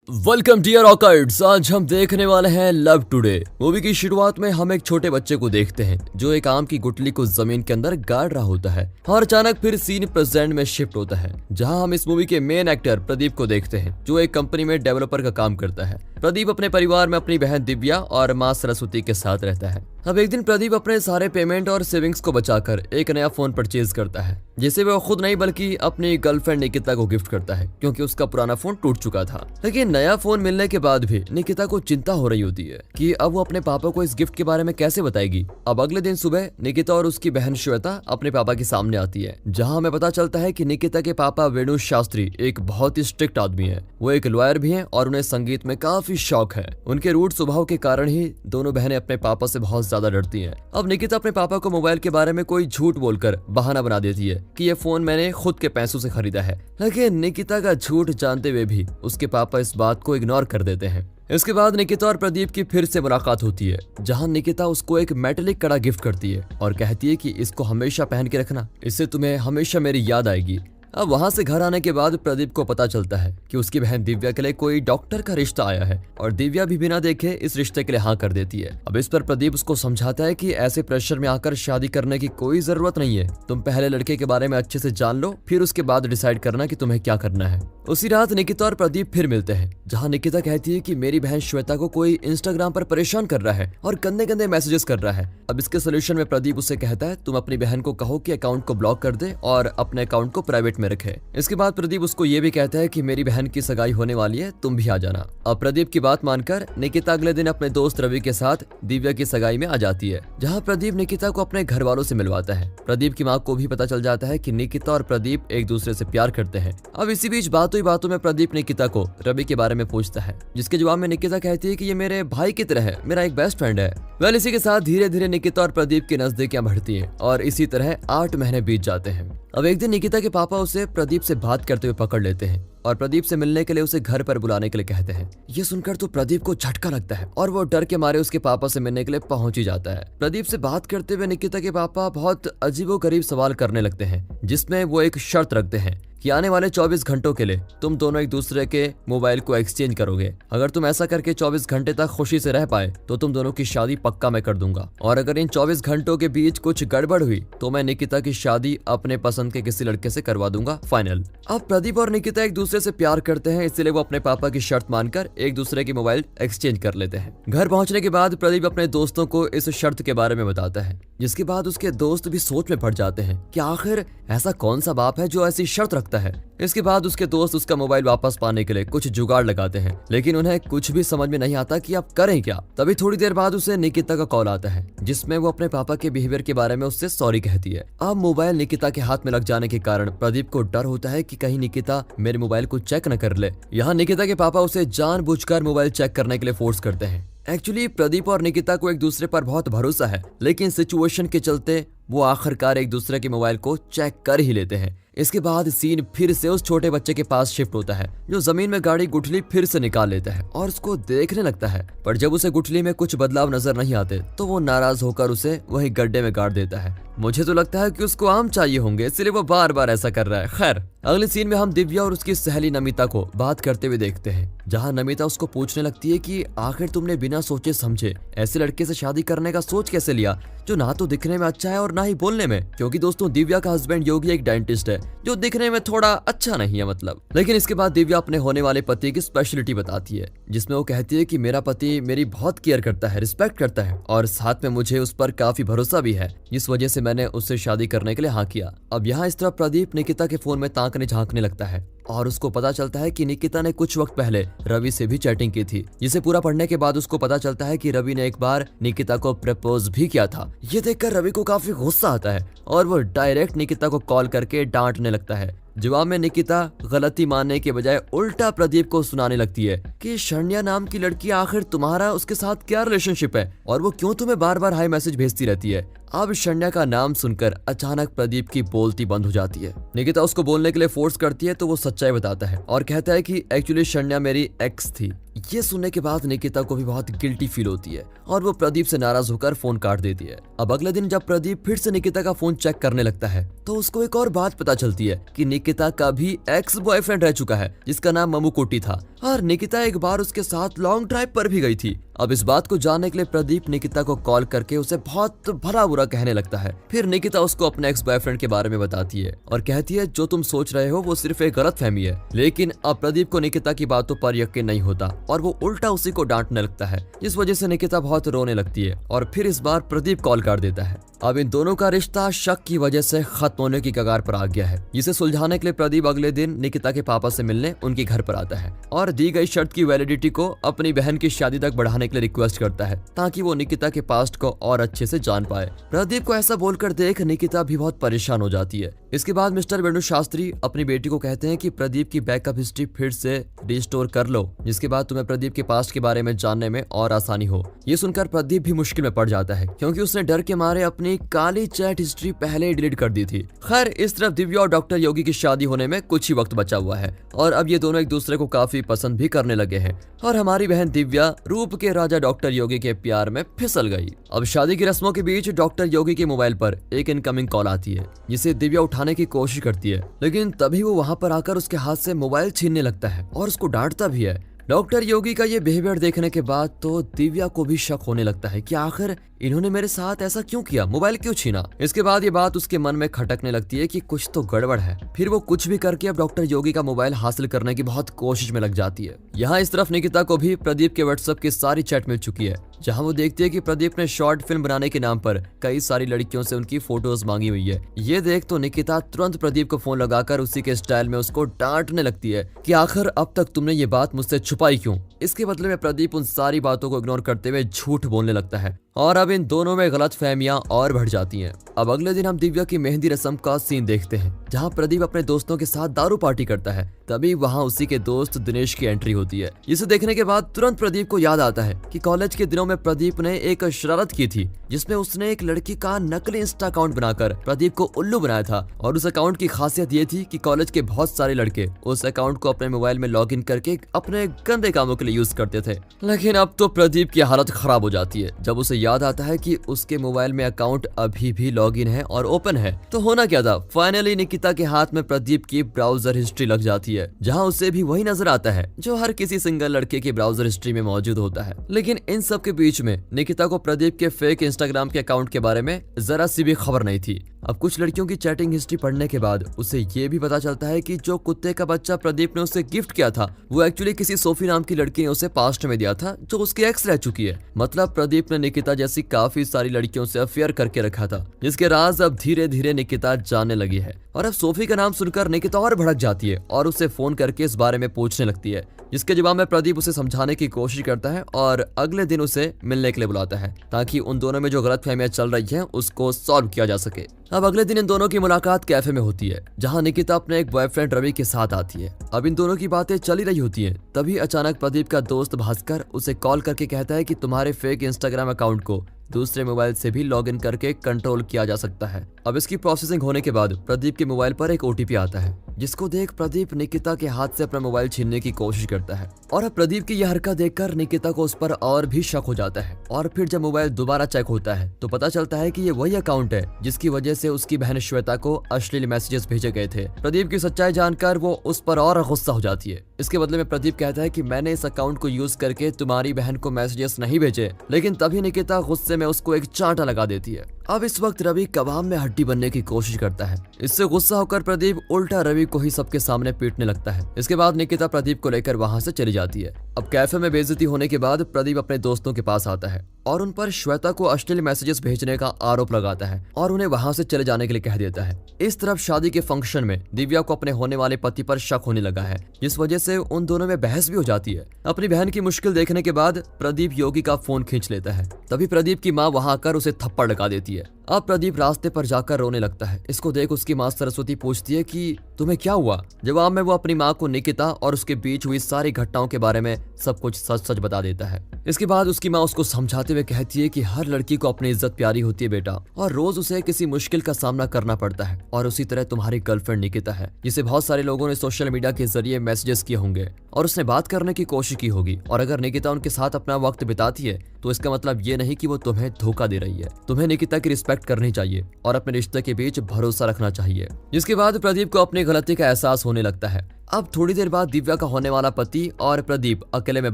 Welcome dear ऑकर्ड्स। आज हम देखने वाले हैं लव टुडे। मूवी की शुरुआत में हम एक छोटे बच्चे को देखते हैं जो एक आम की गुठली को जमीन के अंदर गाड़ रहा होता है और अचानक फिर सीन प्रेजेंट में शिफ्ट होता है जहां हम इस मूवी के मेन एक्टर प्रदीप को देखते हैं जो एक कंपनी में डेवलपर का काम करता है। प्रदीप अपने परिवार में अपनी बहन दिव्या और माँ सरस्वती के साथ रहता है। अब एक दिन प्रदीप अपने सारे पेमेंट और सेविंग्स को बचाकर एक नया फोन परचेज करता है जिसे वह खुद नहीं बल्कि अपनी गर्लफ्रेंड निकिता को गिफ्ट करता है क्योंकि उसका पुराना फोन टूट चुका था। लेकिन नया फोन मिलने के बाद भी निकिता को चिंता हो रही होती है कि अब वो अपने पापा को इस गिफ्ट के बारे में कैसे बताएगी। अब अगले दिन सुबह निकिता और उसकी बहन श्वेता अपने पापा के सामने आती है जहाँ हमें पता चलता है कि निकिता के पापा वेणु शास्त्री एक बहुत ही स्ट्रिक्ट आदमी है। वो एक लॉयर भी है और उन्हें संगीत में काफी शौक है। उनके रूड स्वभाव के कारण ही दोनों बहनें अपने पापा से बहुत ज्यादा डरती हैं। अब निकिता अपने पापा को मोबाइल के बारे में कोई झूठ बोलकर बहाना बना देती है कि ये फोन मैंने खुद के पैसों से खरीदा है। लेकिन निकिता का झूठ जानते हुए भी उसके पापा इस बात को इग्नोर कर देते हैं। इसके बाद निकिता और प्रदीप की फिर से मुलाकात होती है जहां निकिता उसको एक मेटेलिक कड़ा गिफ्ट करती है और कहती है कि इसको हमेशा पहन के रखना, इससे तुम्हें हमेशा मेरी याद आएगी। अब वहां से घर आने के बाद प्रदीप को पता चलता है कि उसकी बहन दिव्या के लिए कोई डॉक्टर का रिश्ता आया है और दिव्या भी बिना देखे इस रिश्ते के लिए हाँ कर देती है। अब इस पर प्रदीप उसको समझाता है कि ऐसे प्रेशर में आकर शादी करने की कोई जरूरत नहीं है। तुम पहले लड़के के बारे में अच्छे से जान लो, फिर उसके बाद डिसाइड करना कि तुम्हें क्या करना है। उसी रात निकिता और प्रदीप फिर मिलते हैं जहाँ निकिता कहती है कि मेरी बहन श्वेता को कोई इंस्टाग्राम पर परेशान कर रहा है और गंदे गंदे मैसेजेस कर रहा है। अब इसके सोल्यूशन में प्रदीप उससे कहता है तुम अपनी बहन को कहो कि अकाउंट को ब्लॉक कर दे और अपने अकाउंट को प्राइवेट में रखे। इसके बाद प्रदीप उसको ये भी कहता है कि मेरी बहन की सगाई होने वाली है, तुम भी आ जाना। अब प्रदीप की बात मानकर निकिता अगले दिन अपने दोस्त रवि के साथ दिव्या की सगाई में आ जाती है जहाँ प्रदीप निकिता को अपने घर वालों से मिलवाता है। प्रदीप की माँ को भी पता चल जाता है कि निकिता और प्रदीप एक दूसरे से प्यार करते हैं। अब इसी बीच बातों ही बातों में प्रदीप निकिता को रवि के बारे में पूछता है जिसके जवाब में निकिता कहती है कि ये मेरे भाई की तरह है, मेरा एक बेस्ट फ्रेंड है। वेल इसी के साथ धीरे धीरे निकिता और प्रदीप की नजदीकियां बढ़ती हैं और इसी तरह 8 महीने बीत जाते हैं। अब एक दिन निकिता के पापा उसे प्रदीप से बात करते हुए पकड़ लेते हैं और प्रदीप से मिलने के लिए उसे घर पर बुलाने के लिए कहते हैं। ये सुनकर तो प्रदीप को झटका लगता है और वो डर के मारे उसके पापा से मिलने के लिए पहुंच ही जाता है। प्रदीप से बात करते हुए निकिता के पापा बहुत अजीबोगरीब सवाल करने लगते हैं जिसमें वो एक शर्त रखते हैं कि आने वाले 24 घंटों के लिए तुम दोनों एक दूसरे के मोबाइल को एक्सचेंज करोगे। अगर तुम ऐसा करके 24 घंटे तक खुशी से रह पाए तो तुम दोनों की शादी पक्का मैं कर दूंगा और अगर इन 24 घंटों के बीच कुछ गड़बड़ हुई तो मैं निकिता की शादी अपने पसंद के किसी लड़के से करवा दूंगा, फाइनल। अब प्रदीप और निकिता एक दूसरे से प्यार करते हैं इसलिए वो अपने पापा की शर्त मानकर एक दूसरे की मोबाइल एक्सचेंज कर लेते हैं। घर पहुंचने के बाद प्रदीप अपने दोस्तों को इस शर्त के बारे में बताता है जिसके बाद उसके दोस्त भी सोच में पड़ जाते हैं कि आखिर ऐसा कौन सा बाप है जो ऐसी शर्त रखता है। इसके बाद उसके दोस्त उसका मोबाइल वापस पाने के लिए कुछ जुगाड़ लगाते हैं लेकिन उन्हें कुछ भी समझ में नहीं आता कि अब करें क्या। तभी थोड़ी देर बाद उसे निकिता का कॉल आता है जिसमें वो अपने पापा के बिहेवियर के बारे में उससे सॉरी कहती है। अब मोबाइल निकिता के हाथ में लग जाने के कारण प्रदीप को डर होता है कि कहीं निकिता मेरे मोबाइल को चेक न कर ले। यहाँ निकिता के पापा उसे जानबूझकर मोबाइल चेक करने के लिए फोर्स करते हैं। एक्चुअली प्रदीप और निकिता को एक दूसरे पर बहुत भरोसा है लेकिन सिचुएशन के चलते वो आखिरकार एक दूसरे के मोबाइल को चेक कर ही लेते हैं। इसके बाद सीन फिर से उस छोटे बच्चे के पास शिफ्ट होता है जो जमीन में गाड़ी गुठली फिर से निकाल लेता है और उसको देखने लगता है, पर जब उसे गुठली में कुछ बदलाव नजर नहीं आते तो वो नाराज होकर उसे वही गड्ढे में गाड़ देता है। मुझे तो लगता है कि उसको आम चाहिए होंगे इसलिए वो बार बार ऐसा कर रहा है। खैर अगले सीन में हम दिव्या और उसकी सहेली नमिता को बात करते हुए देखते हैं जहाँ नमिता उसको पूछने लगती है कि आखिर तुमने बिना सोचे समझे ऐसे लड़के से शादी करने का सोच कैसे लिया जो ना तो दिखने में अच्छा है और ना ही बोलने में, क्योंकि दोस्तों दिव्या का हस्बैंड योगी एक डेंटिस्ट है जो दिखने में थोड़ा अच्छा नहीं है मतलब। लेकिन इसके बाद दिव्या अपने होने वाले पति की स्पेशलिटी बताती है जिसमें वो कहती है कि मेरा पति मेरी बहुत केयर करता है, रिस्पेक्ट करता है और साथ में मुझे उस पर काफी भरोसा भी है, इस वजह से मैंने उससे शादी करने के लिए हाँ किया। अब यहाँ इस तरह प्रदीप निकिता के फोन में ताकने झांकने लगता है और उसको पता चलता है कि निकिता ने कुछ वक्त पहले रवि से भी चैटिंग की थी जिसे पूरा पढ़ने के बाद उसको पता चलता है कि रवि ने एक बार निकिता को प्रपोज भी किया था। ये देखकर रवि को काफी गुस्सा आता है और वो डायरेक्ट निकिता को कॉल करके डांटने लगता है। जवाब में निकिता गलती मानने के बजाय उल्टा प्रदीप को सुनाने लगती है कि शरण्या नाम की लड़की आखिर तुम्हारा उसके साथ क्या रिलेशनशिप है और वो क्यों तुम्हें बार बार हाई मैसेज भेजती रहती है। अब शरण्या का नाम सुनकर अचानक प्रदीप की बोलती बंद हो जाती है। निकिता उसको बोलने के लिए फोर्स करती है तो वो सच्चाई बताता है और कहता है कि एक्चुअली शरण्या मेरी एक्स थी। ये सुनने के बाद निकिता को भी बहुत गिल्टी फील होती है और वो प्रदीप से नाराज होकर फोन काट देती है। अब अगले दिन जब प्रदीप फिर से निकिता का फोन चेक करने लगता है तो उसको एक और बात पता चलती है कि निकिता का भी एक्स बॉयफ्रेंड रह चुका है जिसका नाम ममुकोटी था, और निकिता एक बार उसके साथ लॉन्ग ड्राइव पर भी गई थी। अब इस बात को जानने के लिए प्रदीप निकिता को कॉल करके उसे बहुत भला बुरा कहने लगता है। फिर निकिता उसको अपने एक्स बॉयफ्रेंड के बारे में बताती है और कहती है जो तुम सोच रहे हो वो सिर्फ एक गलतफहमी है। लेकिन अब प्रदीप को निकिता की बातों पर यकीन नहीं होता और वो उल्टा उसी को डांटने लगता है, जिस वजह से निकिता बहुत रोने लगती है और फिर इस बार प्रदीप कॉल काट देता है। अब इन दोनों का रिश्ता शक की वजह से खत्म होने की कगार पर आ गया है, जिसे सुलझाने के लिए प्रदीप अगले दिन निकिता के पापा से मिलने उनके घर पर आता है और दी गई शर्त की वैलिडिटी को अपनी बहन की शादी तक बढ़ाने के लिए रिक्वेस्ट करता है ताकि वो निकिता के पास्ट को और अच्छे से जान पाए। प्रदीप को ऐसा बोलकर देख निकिता भी बहुत परेशान हो जाती है। इसके बाद मिस्टर वेणु शास्त्री अपनी बेटी को कहते हैं कि प्रदीप की बैकअप हिस्ट्री फिर से रिस्टोर कर लो, जिसके बाद तुम्हें प्रदीप के पास्ट के बारे में जानने में और आसानी हो। ये सुनकर प्रदीप भी मुश्किल में पड़ जाता है क्योंकि उसने डर के मारे अपनी काली चैट हिस्ट्री पहले ही डिलीट कर दी थी। खैर, इस तरफ दिव्या और डॉक्टर योगी की शादी होने में कुछ ही वक्त बचा हुआ है और अब ये दोनों एक दूसरे को काफी पसंद भी करने लगे हैं और हमारी बहन दिव्या रूप के राजा डॉक्टर योगी के प्यार में फिसल गई। अब शादी की रस्मों के बीच डॉक्टर योगी के मोबाइल पर एक इनकमिंग कॉल आती है जिसे दिव्या उठाने की कोशिश करती है, लेकिन तभी वो वहां पर आकर उसके हाथ से मोबाइल छीनने लगता है और उसको डांटता भी है। डॉक्टर योगी का ये बिहेवियर देखने के बाद तो दिव्या को भी शक होने लगता है कि आखिर इन्होंने मेरे साथ ऐसा क्यों किया, मोबाइल क्यों छीना। इसके बाद ये बात उसके मन में खटकने लगती है कि कुछ तो गड़बड़ है। फिर वो कुछ भी करके अब डॉक्टर योगी का मोबाइल हासिल करने की बहुत कोशिश में लग जाती है। यहाँ इस तरफ निकिता को भी प्रदीप के व्हाट्सएप की सारी चैट मिल चुकी है, जहाँ वो देखती है कि प्रदीप ने शॉर्ट फिल्म बनाने के नाम पर कई सारी लड़कियों से उनकी फोटोज मांगी हुई है। ये देख तो निकिता तुरंत प्रदीप को फोन लगाकर उसी के स्टाइल में उसको डांटने लगती है कि आखिर अब तक तुमने ये बात मुझसे छुपाई क्यों। इसके बदले में प्रदीप उन सारी बातों को इग्नोर करते हुए झूठ बोलने लगता है और अब इन दोनों में गलतफहमियां और बढ़ जाती हैं। अब अगले दिन हम दिव्या की मेहंदी रस्म का सीन देखते हैं, जहां प्रदीप अपने दोस्तों के साथ दारू पार्टी करता है। तभी वहां उसी के दोस्त दिनेश की एंट्री होती है, जिसे देखने के बाद तुरंत प्रदीप को याद आता है कि कॉलेज के दिनों में प्रदीप ने एक शरारत की थी, जिसमें उसने एक लड़की का नकली इंस्टा अकाउंट बनाकर प्रदीप को उल्लू बनाया था। और उस अकाउंट की खासियत ये थी कि कॉलेज के बहुत सारे लड़के उस अकाउंट को अपने मोबाइल में लॉगिन करके अपने गंदे कामों के लिए यूज करते थे। लेकिन अब तो प्रदीप की हालत खराब हो जाती है जब उसे याद आता है कि उसके मोबाइल में अकाउंट अभी भी लॉगिन है और ओपन है। तो होना क्या था, फाइनली निकिता के हाथ में प्रदीप की ब्राउजर हिस्ट्री लग जाती है, जहां उसे भी वही नजर आता है जो हर किसी सिंगल लड़के की ब्राउजर हिस्ट्री में मौजूद होता है। लेकिन इन सब के बीच में निकिता को प्रदीप के फेक इंस्टाग्राम के अकाउंट के बारे में जरा सी भी खबर नहीं थी। अब कुछ लड़कियों की चैटिंग हिस्ट्री पढ़ने के बाद उसे ये भी पता चलता है कि जो कुत्ते का बच्चा प्रदीप ने उसे गिफ्ट किया था वो एक्चुअली किसी सोफी नाम की लड़की ने उसे पास्ट में दिया था, जो उसकी एक्स रह चुकी है। मतलब प्रदीप ने निकिता जैसी काफी सारी लड़कियों से अफेयर करके रखा था, जिसके राज अब धीरे धीरे निकिता जानने लगी है। और अब सोफी का नाम सुनकर निकिता और भड़क जाती है और उसे फोन करके इस बारे में पूछने लगती है, जिसके जवाब में प्रदीप उसे समझाने की कोशिश करता है और अगले दिन उसे मिलने के लिए बुलाता है ताकि उन दोनों में जो गलतफहमियां चल रही हैं उसको सॉल्व किया जा सके। अब अगले दिन इन दोनों की मुलाकात कैफे में होती है, जहां निकिता अपने एक बॉयफ्रेंड रवि के साथ आती है। अब इन दोनों की बातें चली रही होती हैं, तभी अचानक प्रदीप का दोस्त भास्कर उसे कॉल करके कहता है कि तुम्हारे फेक इंस्टाग्राम अकाउंट को दूसरे मोबाइल से भी लॉगिन करके कंट्रोल किया जा सकता है। अब इसकी प्रोसेसिंग होने के बाद प्रदीप के मोबाइल पर एक ओटीपी आता है, जिसको देख प्रदीप निकिता के हाथ से अपना मोबाइल छीनने की कोशिश करता है। और अब प्रदीप की यह हरकत देखकर निकिता को उस पर और भी शक हो जाता है। और फिर जब मोबाइल दोबारा चेक होता है तो पता चलता है कि ये वही अकाउंट है जिसकी वजह से उसकी बहन श्वेता को अश्लील मैसेजेस भेजे गए थे। प्रदीप की सच्चाई जानकर वो उस पर और गुस्सा हो जाती है। इसके बदले में प्रदीप कहता है कि मैंने इस अकाउंट को यूज करके तुम्हारी बहन को मैसेजेस नहीं भेजे। लेकिन तभी निकिता गुस्से में उसको एक चांटा लगा देती है। अब इस वक्त रवि कबाब में हड्डी बनने की कोशिश करता है। इससे गुस्सा होकर प्रदीप उल्टा रवि को ही सबके सामने पीटने लगता है। इसके बाद निकिता प्रदीप को लेकर वहां से चली जाती है। अब कैफे में बेइज्जती होने के बाद प्रदीप अपने दोस्तों के पास आता है और उन पर श्वेता को अश्लील मैसेजेस भेजने का आरोप लगाता है और उन्हें वहां से चले जाने के लिए कह देता है। इस तरफ शादी के फंक्शन में दिव्या को अपने होने वाले पति पर शक होने लगा है, जिस वजह से उन दोनों में बहस भी हो जाती है। अपनी बहन की मुश्किल देखने के बाद प्रदीप योगी का फोन खींच लेता है। तभी प्रदीप की माँ वहां आकर उसे थप्पड़ लगा देती है। अब प्रदीप रास्ते पर जाकर रोने लगता है। इसको देख उसकी माँ सरस्वती पूछती है कि तुम्हें क्या हुआ। जवाब में वो अपनी माँ को निकिता और उसके बीच हुई सारी घटनाओं के बारे में सब कुछ सच सच बता देता है। इसके बाद उसकी माँ उसको समझाते हुए कहती है कि हर लड़की को अपनी इज्जत प्यारी होती है बेटा, और रोज उसे किसी मुश्किल का सामना करना पड़ता है। और उसी तरह तुम्हारी गर्लफ्रेंड निकिता है, जिसे बहुत सारे लोगों ने सोशल मीडिया के जरिए मैसेजेस किए होंगे और उसने बात करने की कोशिश की होगी। और अगर निकिता उनके साथ अपना वक्त बिताती है तो इसका मतलब ये नहीं कि वो तुम्हें धोखा दे रही है। तुम्हें निकिता की रिस्पेक्ट रिस्पेक्ट करनी चाहिए और अपने रिश्ते के बीच भरोसा रखना चाहिए। जिसके बाद प्रदीप को अपनी गलती का एहसास होने लगता है। अब थोड़ी देर बाद दिव्या का होने वाला पति और प्रदीप अकेले में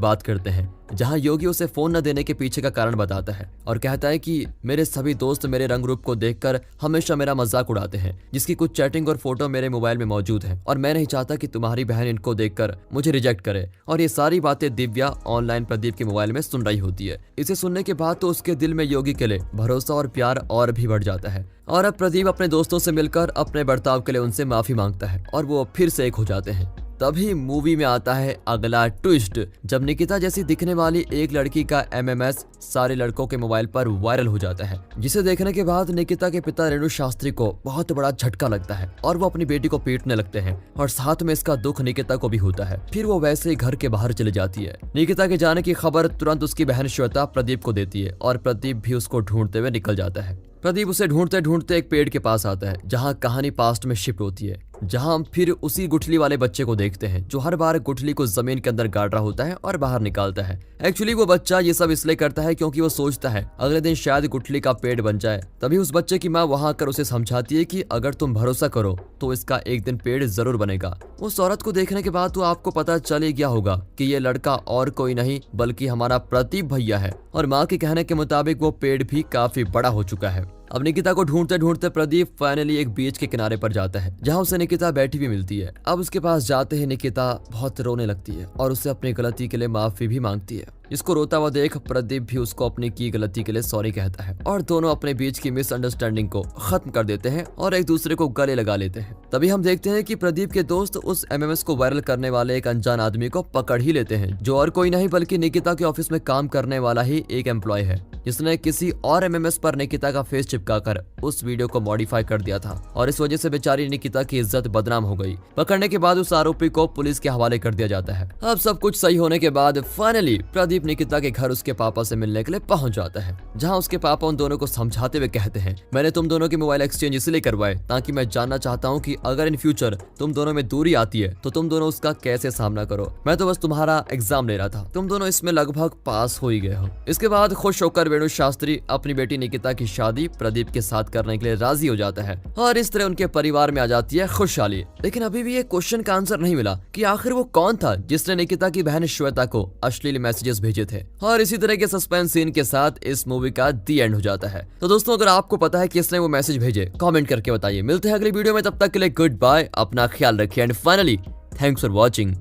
बात करते हैं, जहां योगी उसे फोन न देने के पीछे का कारण बताता है और कहता है कि मेरे सभी दोस्त मेरे रंग रूप को देखकर हमेशा मेरा मजाक उड़ाते हैं, जिसकी कुछ चैटिंग और फोटो मेरे मोबाइल में मौजूद है और मैं नहीं चाहता कि तुम्हारी बहन इनको देखकर मुझे रिजेक्ट करे। और ये सारी बातें दिव्या ऑनलाइन प्रदीप के मोबाइल में सुन रही होती है। इसे सुनने के बाद तो उसके दिल में योगी के लिए भरोसा और प्यार और भी बढ़ जाता है और अब प्रदीप अपने दोस्तों से मिलकर अपने बर्ताव के लिए उनसे माफी मांगता है और वो फिर से एक हो जाते हैं। तभी मूवी में आता है अगला ट्विस्ट, जब निकिता जैसी दिखने वाली एक लड़की का MMS सारे लड़कों के मोबाइल पर वायरल हो जाता है, जिसे देखने के बाद निकिता के पिता रेणु शास्त्री को बहुत बड़ा झटका लगता है और वो अपनी बेटी को पीटने लगते हैं और साथ में इसका दुख निकिता को भी होता है। फिर वो वैसे ही घर के बाहर चली जाती है। निकिता के जाने की खबर तुरंत उसकी बहन श्वेता प्रदीप को देती है और प्रदीप भी उसको ढूंढते हुए निकल जाता है। प्रदीप उसे ढूंढते ढूंढते एक पेड़ के पास आता है, जहां कहानी पास्ट में शिफ्ट होती है, जहां हम फिर उसी गुठली वाले बच्चे को देखते हैं जो हर बार गुठली को जमीन के अंदर गाड़ रहा होता है और बाहर निकालता है। एक्चुअली वो बच्चा ये सब इसलिए करता है क्योंकि वो सोचता है अगले दिन शायद गुठली का पेड़ बन जाए। तभी उस बच्चे की माँ वहां आकर उसे समझाती है कि अगर तुम भरोसा करो तो इसका एक दिन पेड़ जरूर बनेगा। उस औरत को देखने के बाद तो आपको पता चल ही गया होगा कि ये लड़का और कोई नहीं बल्कि हमारा प्रदीप भैया है और माँ के कहने के मुताबिक वो पेड़ भी काफी बड़ा हो चुका है। अब निकिता को ढूंढते ढूंढते प्रदीप फाइनली एक बीच के किनारे पर जाता है, जहां उसे निकिता बैठी भी मिलती है। अब उसके पास जाते ही निकिता बहुत रोने लगती है और उससे अपनी गलती के लिए माफी भी मांगती है। इसको रोता हुआ देख प्रदीप भी उसको अपनी की गलती के लिए सॉरी कहता है और दोनों अपने बीच की मिसअंडरस्टैंडिंग को खत्म कर देते हैं और एक दूसरे को गले लगा लेते हैं। तभी हम देखते हैं कि प्रदीप के दोस्त उस MMS को वायरल करने वाले एक अनजान आदमी को पकड़ ही लेते हैं, जो और कोई नहीं बल्कि निकिता के ऑफिस में काम करने वाला ही एक एम्प्लॉय है, जिसने किसी और MMS पर निकिता का फेस चिपकाकर उस वीडियो को मॉडिफाई कर दिया था और इस वजह से बेचारी निकिता की इज्जत बदनाम हो गई। पकड़ने के बाद उस आरोपी को पुलिस के हवाले कर दिया जाता है। अब सब कुछ सही होने के बाद फाइनली प्रदीप निकिता के घर उसके पापा से मिलने के लिए पहुंच जाता है, जहां उसके पापा उन दोनों को समझाते हुए कहते हैं, मैंने तुम दोनों के मोबाइल एक्सचेंज इसलिए करवाए ताकि मैं जानना चाहता हूं कि अगर इन फ्यूचर तुम दोनों में दूरी आती है तो तुम दोनों उसका कैसे सामना करो। मैं तो बस तुम्हारा एग्जाम ले रहा था, तुम दोनों इसमें लगभग पास हो ही गए हो। इसके बाद खुश होकर रेणु शास्त्री अपनी बेटी निकिता की शादी प्रदीप के साथ करने के लिए राजी हो जाता है और इस तरह उनके परिवार में आ जाती है खुशहाली। लेकिन अभी भी ये क्वेश्चन का आंसर नहीं मिला कि आखिर वो कौन था जिसने निकिता की बहन श्वेता को अश्लील मैसेजेस भेजे थे। और इसी तरह के सस्पेंस सीन के साथ इस मूवी का दी एंड हो जाता है। तो दोस्तों, अगर आपको पता है किसने वो मैसेज भेजे, कमेंट करके बताइए। मिलते हैं अगली वीडियो में, तब तक के लिए गुड बाय, अपना ख्याल रखिए and finally thanks for watching.